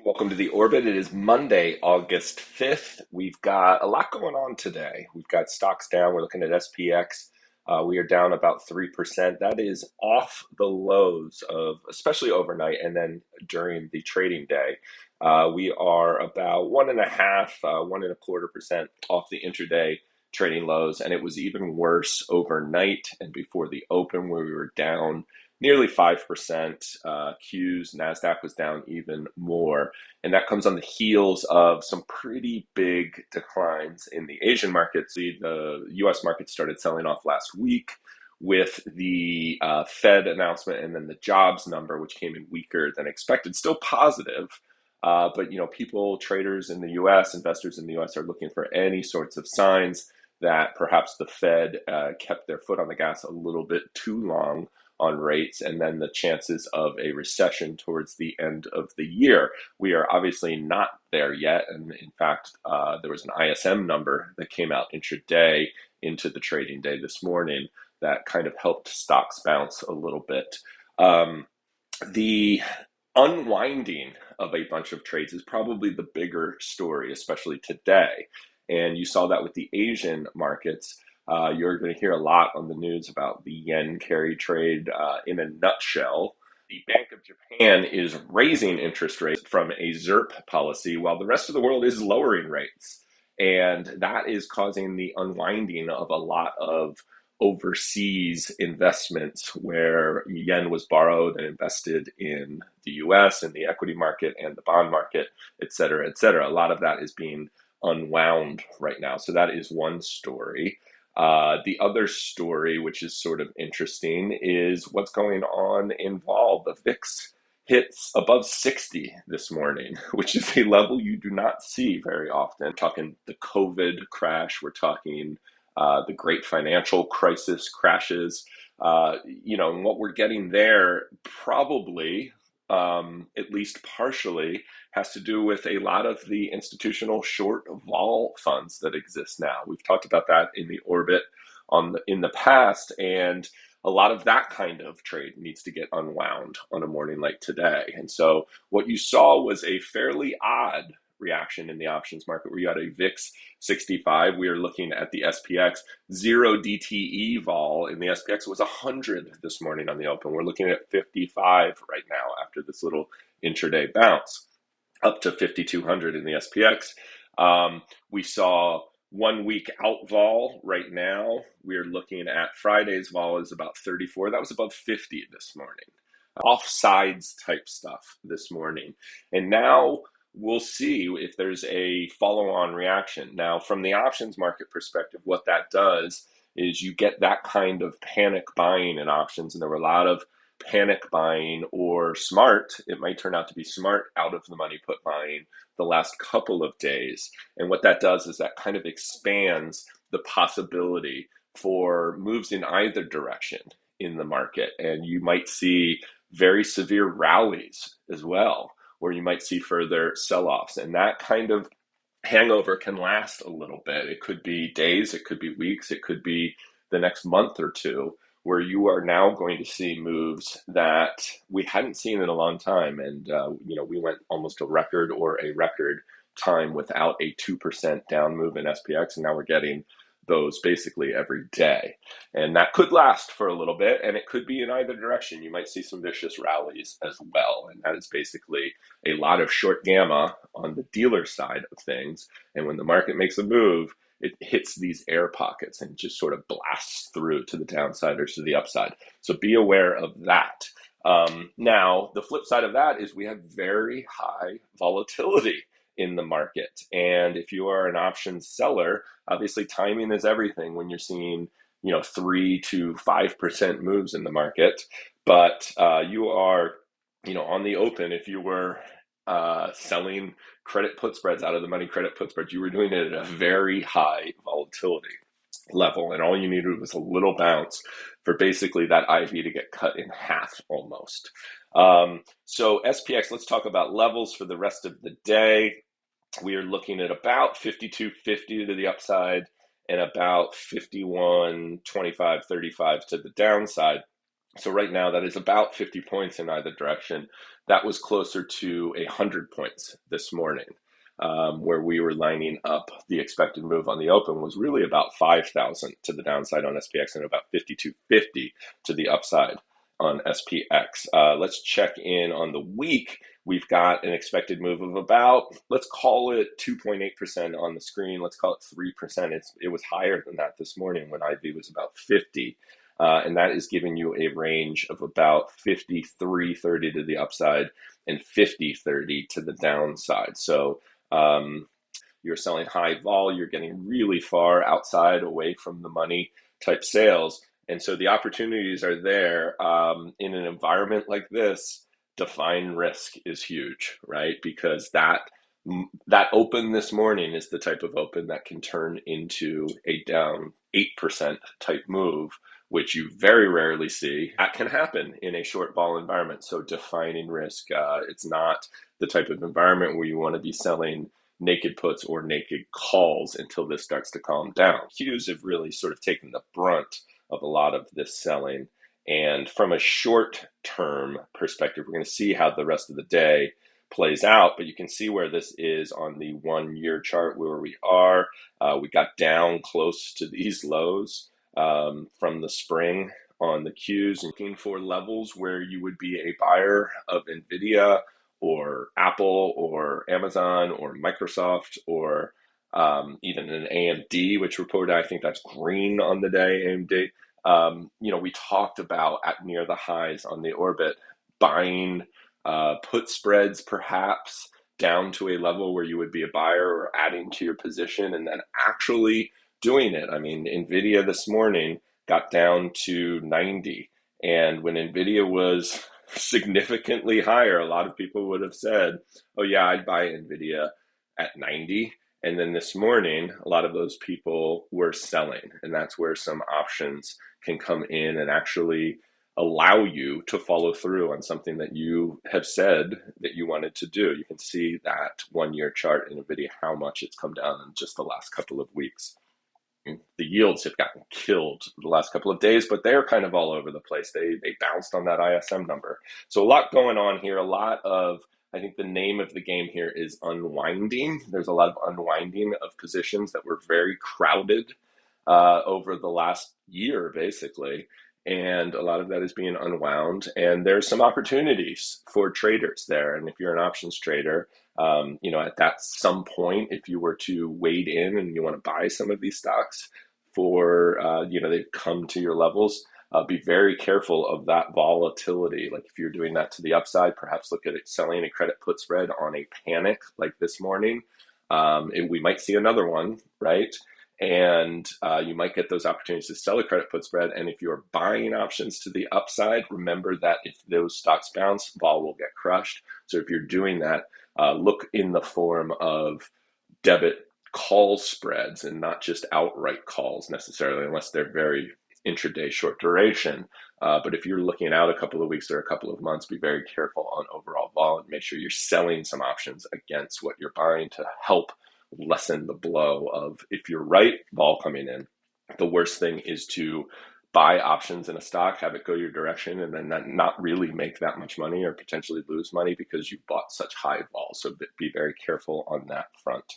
Welcome to the Orbit. It is Monday, August 5th. We've got a lot going on today. We've got stocks down. We're looking at SPX. We are down about 3%. That is off the lows of, especially overnight and then during the trading day. We are about 1.5% off the intraday trading lows, and it was even worse overnight and before the open, where we were down nearly 5%. Qs, NASDAQ was down even more. And that comes on the heels of some pretty big declines in the Asian markets. The US market started selling off last week with the Fed announcement and then the jobs number, which came in weaker than expected, still positive. But people, traders in the US, investors in the US are looking for any sorts of signs that perhaps the Fed kept their foot on the gas a little bit too long on rates, and then the chances of a recession towards the end of the year. We are obviously not there yet, and in fact, there was an ISM number that came out intraday into the trading day this morning that kind of helped stocks bounce a little bit. The unwinding of a bunch of trades is probably the bigger story, especially today, and you saw that with the Asian markets. You're going to hear a lot on the news about the yen carry trade. In a nutshell, the Bank of Japan is raising interest rates from a ZIRP policy while the rest of the world is lowering rates. And that is causing the unwinding of a lot of overseas investments where yen was borrowed and invested in the US and the equity market and the bond market, et cetera, et cetera. A lot of that is being unwound right now. So that is one story. The other story, which is sort of interesting, is what's going on in vol. The VIX hits above 60 this morning, which is a level you do not see very often. We're talking the COVID crash. We're talking the great financial crisis crashes. And what we're getting there probably, at least partially, has to do with a lot of the institutional short vol funds that exist now. We've talked about that in the Orbit in the past, and a lot of that kind of trade needs to get unwound on a morning like today. And so what you saw was a fairly odd reaction in the options market where you had a VIX 65. We are looking at the SPX. Zero DTE vol in the SPX was 100 this morning on the open. We're looking at 55 right now after this little intraday bounce, up to 5,200 in the SPX. We saw 1 week out vol right now. We're looking at Friday's vol is about 34. That was above 50 this morning. Offsides type stuff this morning. And now we'll see if there's a follow-on reaction. Now, from the options market perspective, what that does is you get that kind of panic buying in options. And there were a lot of panic buying or smart, it might turn out to be smart out of the money put buying the last couple of days. And what that does is that kind of expands the possibility for moves in either direction in the market. And you might see very severe rallies as well, where you might see further sell-offs. And that kind of hangover can last a little bit. It could be days, it could be weeks, it could be the next month or two, where you are now going to see moves that we hadn't seen in a long time. And, we went almost a record time without a 2% down move in SPX. And now we're getting those basically every day. And that could last for a little bit, and it could be in either direction. You might see some vicious rallies as well. And that is basically a lot of short gamma on the dealer side of things. And when the market makes a move, it hits these air pockets and just sort of blasts through to the downside or to the upside. So be aware of that. Now, the flip side of that is we have very high volatility in the market. And if you are an options seller, obviously timing is everything when you're seeing 3 to 5% moves in the market. But you are, on the open, if you were selling credit put spreads out of the money, credit put spreads, you were doing it at a very high volatility level. And all you needed was a little bounce for basically that IV to get cut in half almost. So SPX, let's talk about levels for the rest of the day. We are looking at about 52.50 to the upside and about 51.25, 35 to the downside. So right now, that is about 50 points in either direction. That was closer to 100 points this morning, where we were lining up the expected move on the open was really about 5,000 to the downside on SPX and about 5,250 to the upside on SPX. Let's check in on the week. We've got an expected move of about, let's call it 2.8% on the screen. Let's call it 3%. It was higher than that this morning when IV was about 50. And that is giving you a range of about 53.30 to the upside and 50.30 to the downside. So you're selling high vol, you're getting really far outside away from the money type sales. And so the opportunities are there. In an environment like this, define risk is huge, right? Because that open this morning is the type of open that can turn into a down 8% type move, which you very rarely see. That can happen in a short vol environment. So defining risk, it's not the type of environment where you want to be selling naked puts or naked calls until this starts to calm down. Qs have really sort of taken the brunt of a lot of this selling. And from a short term perspective, we're going to see how the rest of the day plays out, but you can see where this is on the 1 year chart where we are. We got down close to these lows from the spring on the Qs, looking for levels where you would be a buyer of NVIDIA or Apple or Amazon or Microsoft or even an AMD, which reported, I think that's green on the day, AMD. We talked about at near the highs on the orbit, buying put spreads perhaps down to a level where you would be a buyer or adding to your position and then actually doing it. I mean, NVIDIA this morning got down to 90. And when NVIDIA was significantly higher, a lot of people would have said, oh, yeah, I'd buy NVIDIA at 90. And then this morning, a lot of those people were selling. And that's where some options can come in and actually allow you to follow through on something that you have said that you wanted to do. You can see that 1 year chart in NVIDIA, how much it's come down in just the last couple of weeks. The yields have gotten killed the last couple of days, but they're kind of all over the place. They bounced on that ISM number. So a lot going on here, I think the name of the game here is unwinding. There's a lot of unwinding of positions that were very crowded over the last year, basically. And a lot of that is being unwound. And there's some opportunities for traders there. And if you're an options trader, at that some point, if you were to wade in and you want to buy some of these stocks for, they've come to your levels, be very careful of that volatility. Like if you're doing that to the upside, perhaps look at it selling a credit put spread on a panic like this morning. We might see another one, right? And you might get those opportunities to sell a credit put spread. And if you're buying options to the upside, remember that if those stocks bounce, vol will get crushed. So if you're doing that, look in the form of debit call spreads and not just outright calls necessarily, unless they're very intraday short duration. But if you're looking out a couple of weeks or a couple of months, be very careful on overall vol and make sure you're selling some options against what you're buying to help lessen the blow of, if you're right, vol coming in. The worst thing is to buy options in a stock, have it go your direction, and then not really make that much money or potentially lose money because you bought such high vol. So be very careful on that front.